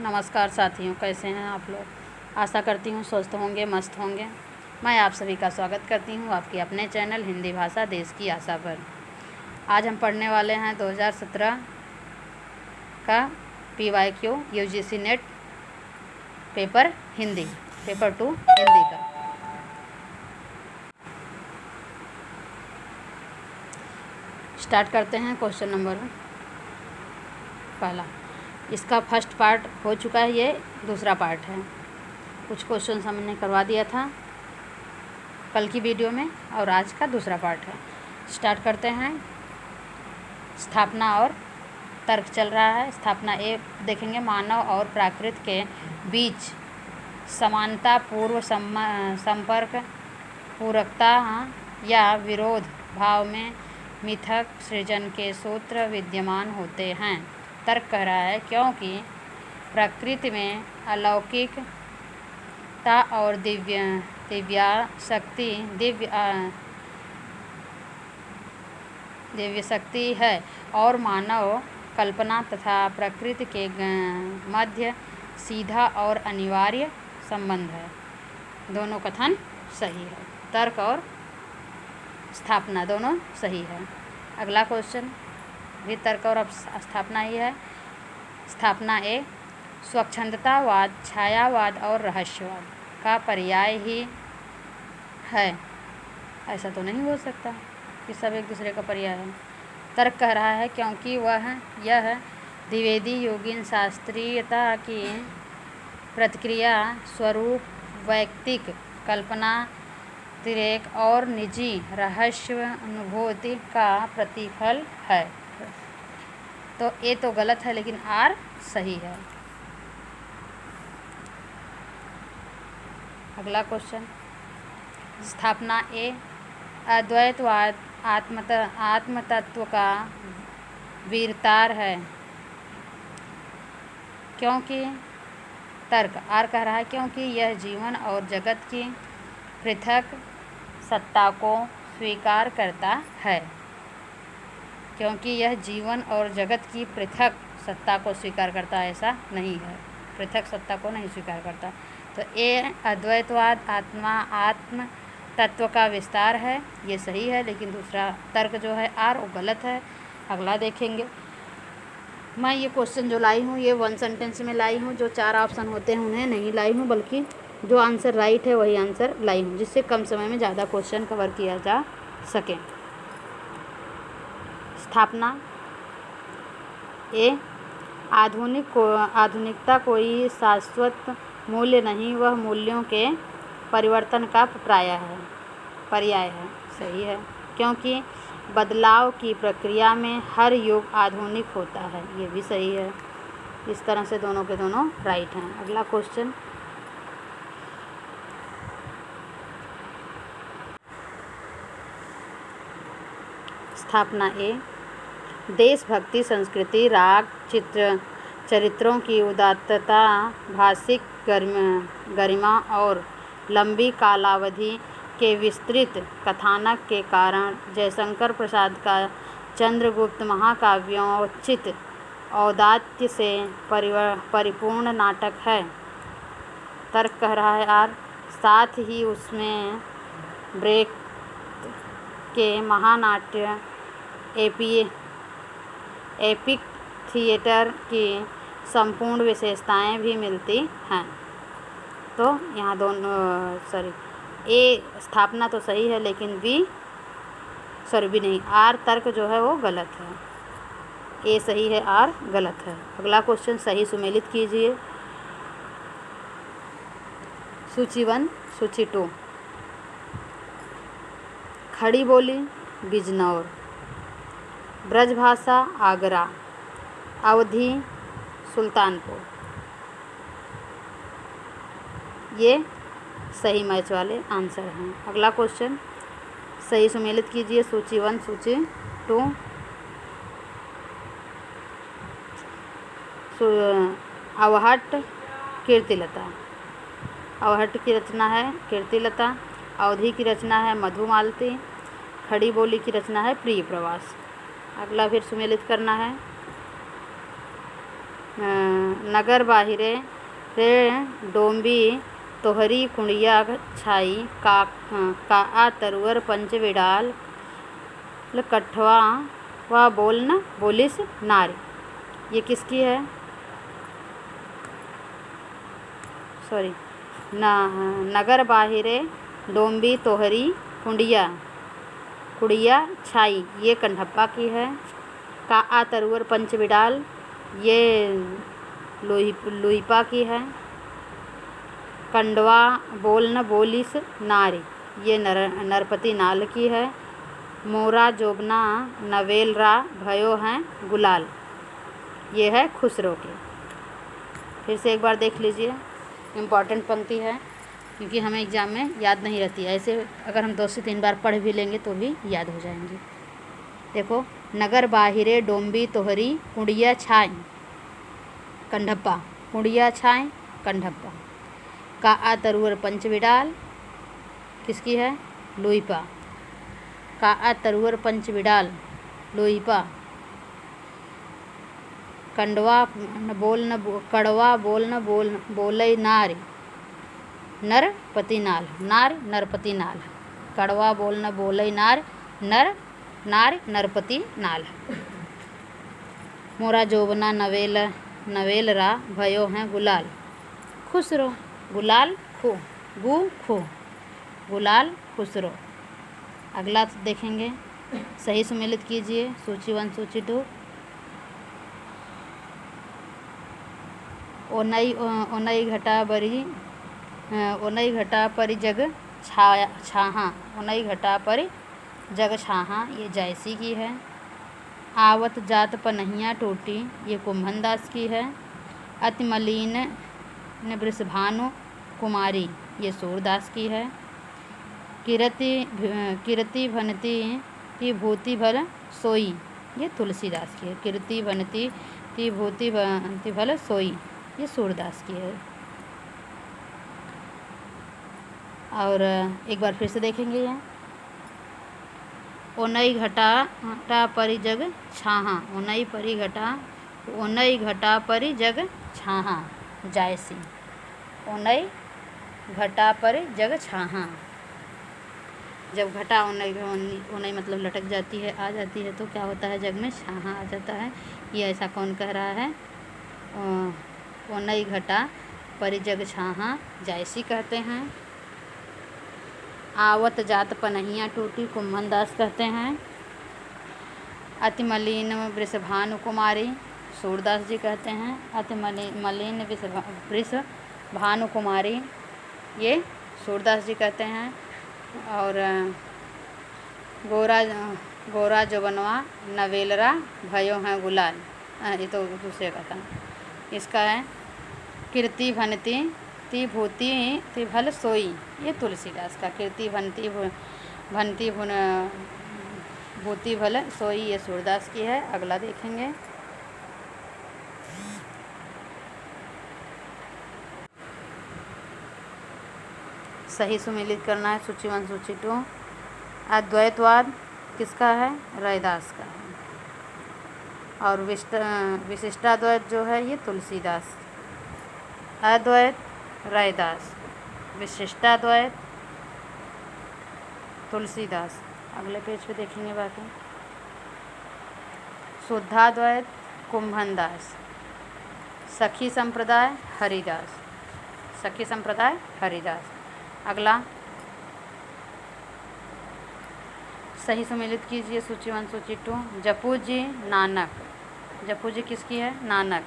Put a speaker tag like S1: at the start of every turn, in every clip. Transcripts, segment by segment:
S1: नमस्कार साथियों, कैसे हैं आप लोग। आशा करती हूँ स्वस्थ होंगे, मस्त होंगे। मैं आप सभी का स्वागत करती हूँ आपके अपने चैनल हिंदी भाषा देश की आशा पर। आज हम पढ़ने वाले हैं 2017 का PYQ UGC net paper Hindi, paper 2 Hindi का। स्टार्ट करते हैं। क्वेश्चन नंबर पहला, इसका फर्स्ट पार्ट हो चुका है, ये दूसरा पार्ट है। कुछ क्वेश्चन हमने करवा दिया था कल की वीडियो में और आज का दूसरा पार्ट है। स्टार्ट करते हैं। स्थापना और तर्क चल रहा है। स्थापना ए देखेंगे, मानव और प्राकृत के बीच समानता, पूर्व संपर्क, पूरकता या विरोध भाव में मिथक सृजन के सूत्र विद्यमान होते हैं। तर्क कह रहा है क्योंकि प्रकृति में अलौकिकता और दिव्य शक्ति है और मानव कल्पना तथा प्रकृति के मध्य सीधा और अनिवार्य संबंध है। दोनों कथन सही है। तर्क और स्थापना दोनों सही है। अगला क्वेश्चन भी तर्क और स्थापना ही है। स्थापना ए स्वच्छंदतावाद, छायावाद और रहस्यवाद का पर्याय ही है। ऐसा तो नहीं हो सकता कि सब एक दूसरे का पर्याय है। तर्क कह रहा है क्योंकि यह द्विवेदी योगिन शास्त्रीयता की प्रतिक्रिया स्वरूप वैयक्तिक कल्पना, तिरेक और निजी रहस्य अनुभूति का प्रतिफल है। तो ए तो गलत है लेकिन आर सही है। अगला क्वेश्चन, स्थापना ए अद्वैतवाद आत्मतत्व का विस्तार है। क्योंकि तर्क आर कह रहा है क्योंकि यह जीवन और जगत की पृथक सत्ता को स्वीकार करता है। क्योंकि यह जीवन और जगत की पृथक सत्ता को स्वीकार करता है, ऐसा नहीं है, पृथक सत्ता को नहीं स्वीकार करता। तो ए अद्वैतवाद आत्म तत्व का विस्तार है, ये सही है, लेकिन दूसरा तर्क जो है आर वो गलत है। अगला देखेंगे। मैं ये क्वेश्चन जो लाई हूँ ये 1 सेंटेंस में लाई हूँ। जो 4 ऑप्शन होते हैं उन्हें नहीं लाई हूँ, बल्कि जो आंसर राइट है वही आंसर लाई हूँ, जिससे कम समय में ज़्यादा क्वेश्चन कवर किया जा सके। स्थापना ए आधुनिकता कोई शाश्वत मूल्य नहीं, वह मूल्यों के परिवर्तन का पर्याय है। सही है, क्योंकि बदलाव की प्रक्रिया में हर युग आधुनिक होता है, ये भी सही है। इस तरह से दोनों के दोनों राइट हैं। अगला क्वेश्चन, स्थापना ए देशभक्ति, संस्कृति, राग, चरित्रों की उदात्तता, भाषिक गरिमा और लंबी कालावधि के विस्तृत कथानक के कारण जयशंकर प्रसाद का चंद्रगुप्त महाकाव्योचित औदात्य से परिपूर्ण नाटक है। तर्क कह रहा है आर, साथ ही उसमें ब्रेक के महानाट्य एपिक थिएटर की संपूर्ण विशेषताएं भी मिलती हैं। तो यहाँ दोनों ए स्थापना तो सही है, लेकिन बी नहीं, आर तर्क जो है वो गलत है। ए सही है, आर गलत है। अगला क्वेश्चन सही सुमेलित कीजिए। सूची 1, सूची 2। खड़ी बोली बिजनौर, ब्रजभाषा आगरा, अवधी सुल्तानपुर। ये सही मैच वाले आंसर हैं। अगला क्वेश्चन सही सुमेलित कीजिए। सूची 1, सूची 2। अवहट कीर्तिलता, अवहट की रचना है कीर्तिलता, अवधि की रचना है मधुमालती, खड़ी बोली की रचना है प्रिय प्रवास। अगला फिर सुमेलित करना है। नगर बाहिरे रे डोंबी तोहरी कुंडिया छाई का तरुअर पंच विडाल कठवा व बोल न बोलिस नारी। ये किसकी है? सॉरी, नगर बाहिरे डोंबी तोहरी कुड़िया छाई, ये कण्ढप्पा की है। का तरुअर पंच विडाल, ये लुहिपा की है। कंडवा बोल न बोलिस नारी, ये नरपति नाल की है। मोरा जोबना नवेलरा भयो हैं गुलाल, ये है खुसरो की। फिर से एक बार देख लीजिए, इम्पॉर्टेंट पंक्ति है क्योंकि हमें एग्ज़ाम में याद नहीं रहती है। ऐसे अगर हम 2 से 3 बार पढ़ भी लेंगे तो भी याद हो जाएंगी। देखो, नगर बाहिरे डोंबी तोहरी कुंडिया छाई कण्ढप्पा, कुंडिया छाई कण्ढप्पा। का तरुअर पंच विडाल किसकी है? लुहिपा। का तरुअर पंच विडाल लोहिपा। कड़वा बोल न बोलई नारी, नरपति नाल, नरपति नाल। कड़वा बोल न बोलई नार नरपति नाल। मोरा जोबना नवेलरा भयो हैं गुलाल, खुसरो। गुलाल खो, गुलाल खुसरो। अगला देखेंगे, सही सुमेलित कीजिए। सूची 1 सूची 2। ओनई घटा परि जग छाहा, ओनई घटा परि जग छाहा, ये जायसी की है। आवत जात पनहिया टोटी, ये कुम्भन दास की है। अति मलिन वृषभानु कुमारी, ये सूरदास की है। किरति भनती ती भूति भल सोई, ये तुलसीदास की है। किरति भनती ती भूति भल सोई, ये सूरदास की है। और एक बार फिर से देखेंगे ये, ओनई घटा परि जग छाहा, ओनई घटा परि जग छाहा, जायसी। ओनई घटा परि जग छाहा, जब घटा ओनई मतलब लटक जाती है, आ जाती है, तो क्या होता है? जग में छाहा आ जाता है। ये ऐसा कौन कह रहा है? ओनई घटा परि जग छाहा, जायसी कहते हैं। आवत जात पनहिया टूटी, कुम्भन दास कहते हैं। अति मलिन वृषभानु कुमारी, सूरदास जी कहते हैं। अति मलिन वृषभानु कुमारी, ये सूरदास जी कहते हैं। और गोरा जोबनवा नवेलरा भयो हैं गुलाल, ये तो दूसरे का था। इसका है कीर्ति भनती ती भूति ती भल सोई, ये तुलसीदास का। कीर्ति भनती भूति भल सोई, ये सूरदास की है। अगला देखेंगे, सही सुमेलित करना है। सूची 1 सूची 2। अद्वैतवाद किसका है? रैदास का है। और विशिष्टाद्वैत जो है, ये तुलसीदास। अद्वैत रैदास, विशिष्टाद्वैत तुलसीदास। अगले पेज पे देखेंगे बाकी। शुद्धाद्वैत कुम्भन दास। सखी संप्रदाय हरिदास, सखी संप्रदाय हरिदास। अगला सही सुमेलित कीजिए। सूची 1 सूची 2। जपू जी नानक, जपू जी किसकी है? नानक।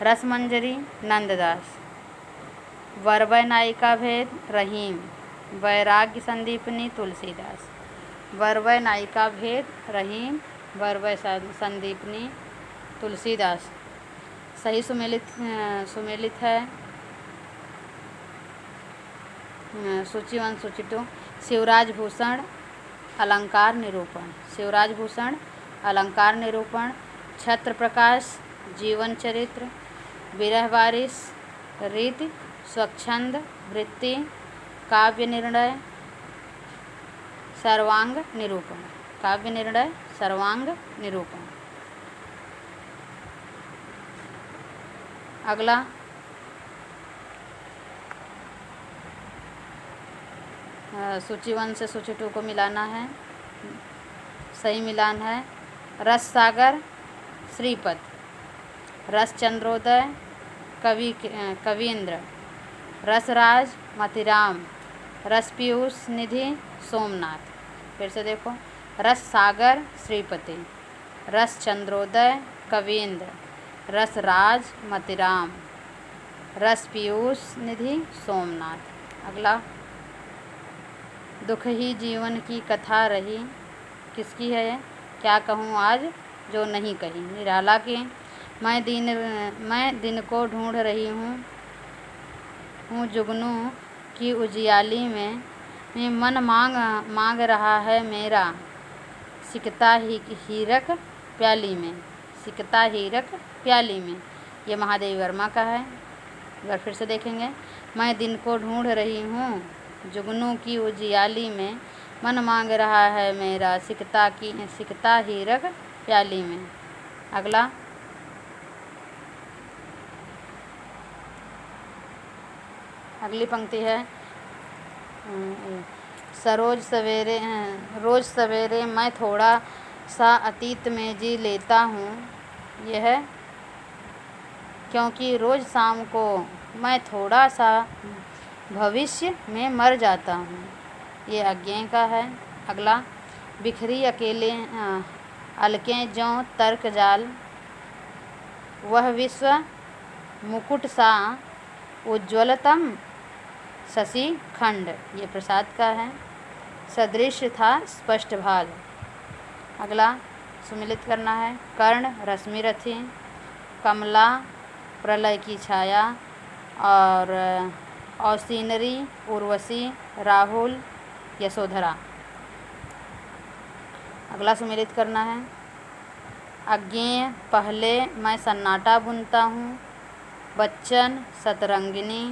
S1: रसमंजरी नंददास। वरवय नायिका भेद रहीम, वैराग्य संदीपनी तुलसीदास। वरवय नायिका भेद रहीम, वरवय संदीपनी तुलसीदास। सही सुमेलित है। सूची 1 सूची 2। शिवराज भूषण अलंकार निरूपण, शिवराज भूषण अलंकार निरूपण। छत्र प्रकाश जीवन चरित्र, विरह वारिस, रीति स्वच्छंद, वृत्ति, काव्य निर्णय, सर्वांग निरूपण, काव्य निर्णय सर्वांग निरूपण। अगला सूची 1 से सूची 2 को मिलाना है। सही मिलान है। रस सागर श्रीपद, रस चंद्रोदय कवींद्र, रसराज मतिराम, रस पीयूष निधि सोमनाथ। फिर से देखो, रस सागर श्रीपति, रस चंद्रोदय कवींद्र, रस राज मतिराम, रस पीयूष निधि सोमनाथ। अगला दुख ही जीवन की कथा रही, किसकी है ये? क्या कहूँ आज जो नहीं कही, निराला की। मैं दिन को ढूंढ रही हूँ जुगनू की उजियाली में मन मांग रहा है मेरा, सिकता हीरक प्याली में, सिकता हीरक प्याली में। ये महादेवी वर्मा का है। एक बार फिर से देखेंगे। मैं दिन को ढूंढ रही हूँ जुगनू की उजियाली में मन मांग रहा है मेरा, सिकता हीरक प्याली में। अगला अगली पंक्ति है, रोज सवेरे मैं थोड़ा सा अतीत में जी लेता हूँ, यह क्योंकि रोज शाम को मैं थोड़ा सा भविष्य में मर जाता हूँ। ये अज्ञेय का है। अगला बिखरी अकेले अलकें ज्यों तर्क जाल, वह विश्व मुकुट सा उज्ज्वलतम शशि खंड। ये प्रसाद का है। सदृश था स्पष्ट भाल। अगला सुमिलित करना है। कर्ण रश्मि रथी, कमला प्रलय की छाया, और औसीनरी उर्वशी राहुल यशोधरा। अगला सुमिलित करना है। अज्ञेय पहले मैं सन्नाटा बुनता हूँ, बच्चन सतरंगिनी,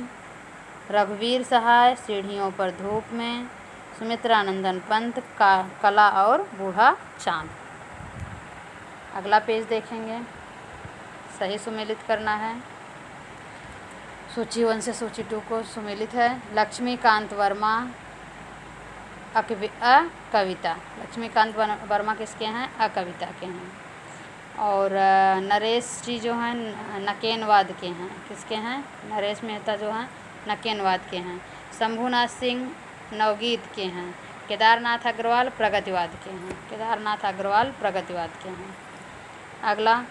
S1: रघुवीर सहाय सीढ़ियों पर धूप में, सुमित्रानंदन पंत का कला और बूढ़ा चांद। अगला पेज देखेंगे। सही सुमेलित करना है। सूची 1 से सूची 2 को सुमेलित है। लक्ष्मीकांत वर्मा अकविता। लक्ष्मीकांत वर्मा किसके हैं? अकविता के हैं। और नरेश जी जो हैं नकेनवाद के हैं। किसके हैं? नरेश मेहता जो हैं नकेनवाद के हैं। शंभुनाथ सिंह नवगीत के हैं। केदारनाथ अग्रवाल प्रगतिवाद के हैं। केदारनाथ अग्रवाल प्रगतिवाद के हैं। अगला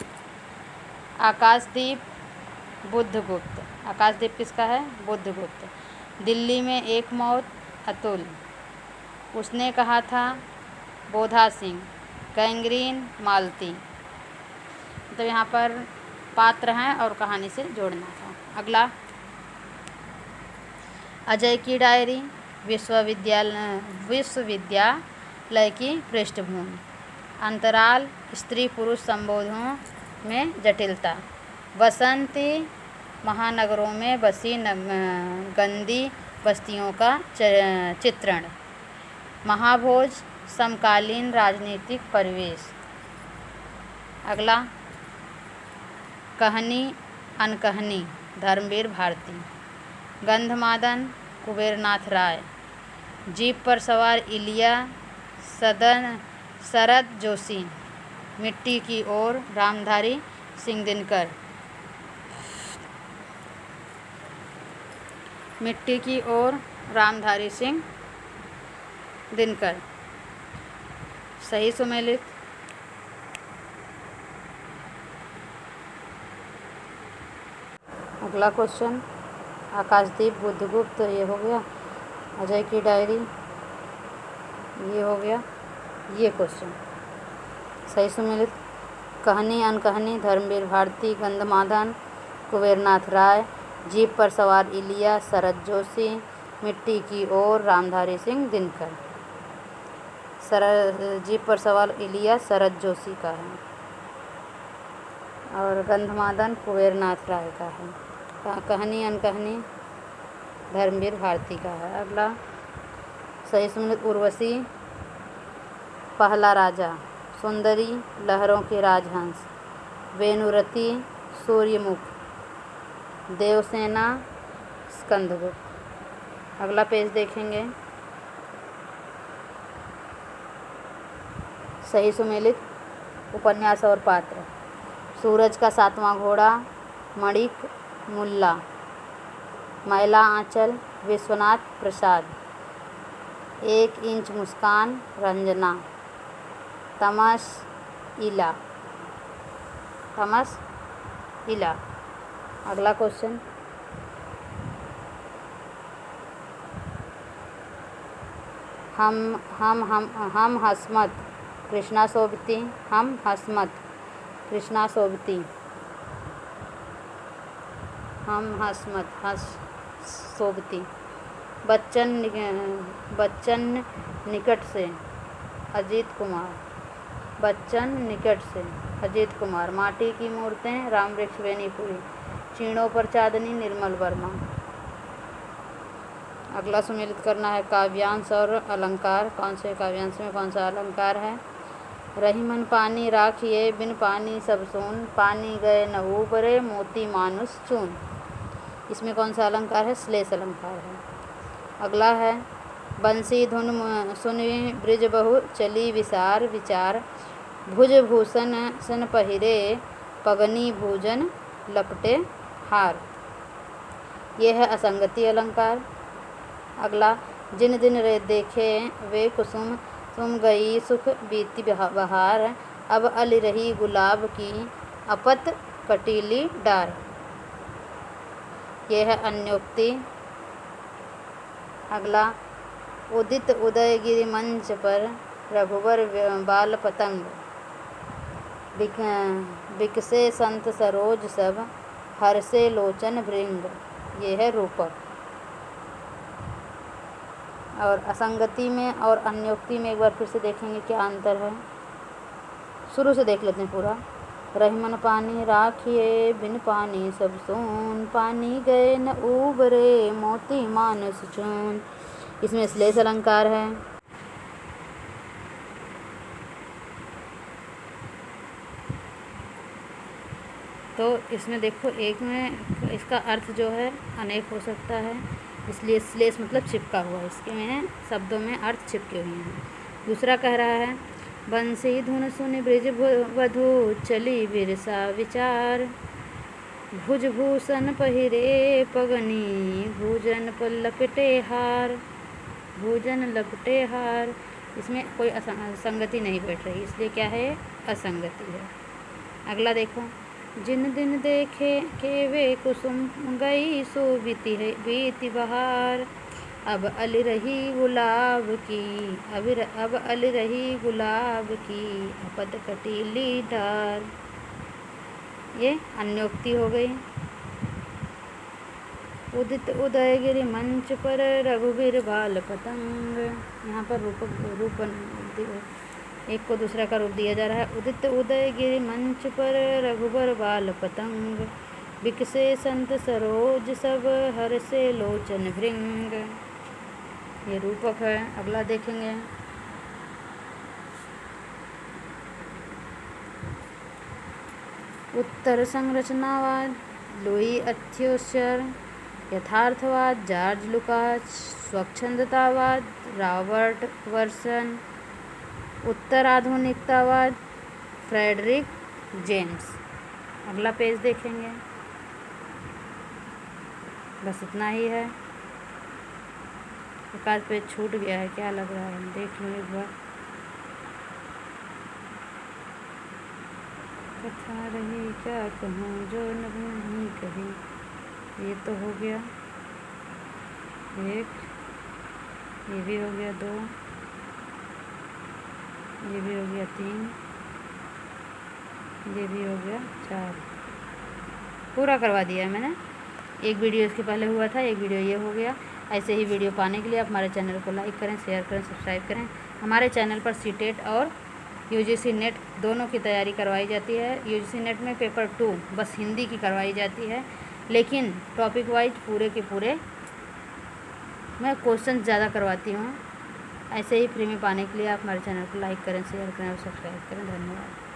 S1: आकाशदीप बुद्धगुप्त। आकाशदीप किसका है? बुद्धगुप्त। दिल्ली में एक मौत अतुल, उसने कहा था बोधा सिंह, गैंग्रीन मालती। तो यहाँ पर पात्र हैं और कहानी से जोड़ना था। अगला अजय की डायरी, विश्वविद्यालय की पृष्ठभूमि, अंतराल, स्त्री पुरुष संबोधों में जटिलता, बसंती महानगरों में बसी गंदी बस्तियों का चित्रण, महाभोज समकालीन राजनीतिक परिवेश। अगला कहानी अनकहानी धर्मवीर भारती, गंधमादन कुबेरनाथ राय, जीप पर सवार इलिया शरद जोशी, मिट्टी की ओर रामधारी सिंह दिनकर, मिट्टी की ओर रामधारी सिंह दिनकर। सही सुमेलित। अगला क्वेश्चन आकाशदीप बुद्धगुप्त ये हो गया, अजय की डायरी ये हो गया। ये क्वेश्चन सही सुमेलित। कहानी अनकहानी धर्मवीर भारती, गंधमादन कुबेरनाथ राय, जीप पर सवार इलिया शरद जोशी, मिट्टी की ओर रामधारी सिंह दिनकर। जीप पर सवार इलिया शरद जोशी का है और गंधमादन कुबेरनाथ राय का है। कहानी अनकहानी धर्मवीर भारती का है। अगला सही सुमेलित उर्वशी पहला राजा, सुंदरी लहरों के राजहंस, वेनुरती सूर्यमुख, देवसेना स्कंदगुप्त। अगला पेज देखेंगे। सही सुमेलित उपन्यास और पात्र। सूरज का सातवां घोड़ा, मणिक मुल्ला, मैला आंचल विश्वनाथ प्रसाद, 1 इंच मुस्कान रंजना, तमस इला। अगला क्वेश्चन। हम हसमत कृष्णा सोबती, हम हसमत कृष्णा सोबती, हम हसमत सोबती। बच्चन निकट से अजीत कुमार, बच्चन निकट से अजीत कुमार। माटी की मूर्तें रामवृक्ष बेनीपुरी, चीणों पर चांदनी निर्मल वर्मा। अगला सुमेलित करना है काव्यांश और अलंकार। कौन से काव्यांश में कौन सा अलंकार है। रही मन पानी राखिए बिन पानी सब सून, पानी गए न ऊबरे मोती मानुष चून। इसमें कौन सा अलंकार है, श्लेष अलंकार है। अगला है बंसी धुन सुनि ब्रिज बहु चली विसार विचार, भुज भूषण सन पहिरे पगनी भूजन लपटे हार। यह है असंगति अलंकार। अगला जिन दिन रे देखे वे कुसुम, तुम गई सुख बीती बहार, अब अली रही गुलाब की अपत कटीली डार। यह है अन्योक्ति। अगला उदित उदयगिरि मंच पर रघुवर बाल पतंग, बिकसे संत सरोज सब हर्षे लोचन भृंग। ये है रूपक। और असंगति में और अन्योक्ति में एक बार फिर से देखेंगे क्या अंतर है। शुरू से देख लेते हैं पूरा। रहीमन पानी राखिए बिन पानी सब सून, पानी गए न ऊबरे मोती मानस चून। इसमें श्लेष अलंकार है। तो इसमें देखो एक में इसका अर्थ जो है अनेक हो सकता है, इसलिए श्लेष मतलब चिपका हुआ। इसके में शब्दों में अर्थ चिपके हुए हैं। दूसरा कह रहा है बंसी धुन सुनि ब्रिज वधु चली बिरसा विचार, भुज भूषण पहिरे पगनी भूजन पर लपटे हार, भूजन लपटे हार। इसमें कोई असंगति नहीं बैठ रही, इसलिए क्या है, असंगति है। अगला देखो जिन दिन देखे के वे कुसुम, गई सो बीती बहार, अब अली रही गुलाब की अब अली रही गुलाब की अपत कटीली डार। ये अन्योक्ति हो गई। उदित उदयगिरि मंच पर रघुवीर बाल पतंग। यहाँ पर रूप एक को दूसरा का रूप दिया जा रहा है। उदित उदयगिरि मंच पर रघुबर बाल पतंग, बिकसे संत सरोज सब हर्षे लोचन भृंग। ये रूपक है। अगला देखेंगे उत्तर संरचनावाद, लुई अल्थुसर। यथार्थवाद, जॉर्ज लुकास। स्वच्छंदतावाद, रॉबर्ट बर्सन। उत्तर आधुनिकतावाद, फ्रेडरिक जेम्स। अगला पेज देखेंगे। बस इतना ही है। एक आध पेज छूट गया है, क्या लग रहा है, देख लो एक बार। कथा रही क्या कहूँ जो नहीं कही। ये तो हो गया एक, ये भी हो गया 2, ये भी हो गया 3, ये भी हो गया 4। पूरा करवा दिया है मैंने। एक वीडियो इसके पहले हुआ था, एक वीडियो ये हो गया। ऐसे ही वीडियो पाने के लिए आप हमारे चैनल को लाइक करें, शेयर करें, सब्सक्राइब करें। हमारे चैनल पर सीटेट और यूजीसी नेट दोनों की तैयारी करवाई जाती है। यूजीसी नेट में पेपर 2 बस हिंदी की करवाई जाती है, लेकिन टॉपिक वाइज पूरे के पूरे मैं क्वेश्चन ज़्यादा करवाती हूँ। ऐसे ही फ्री में पाने के लिए आप हमारे चैनल को लाइक करें, शेयर करें और सब्सक्राइब करें। धन्यवाद।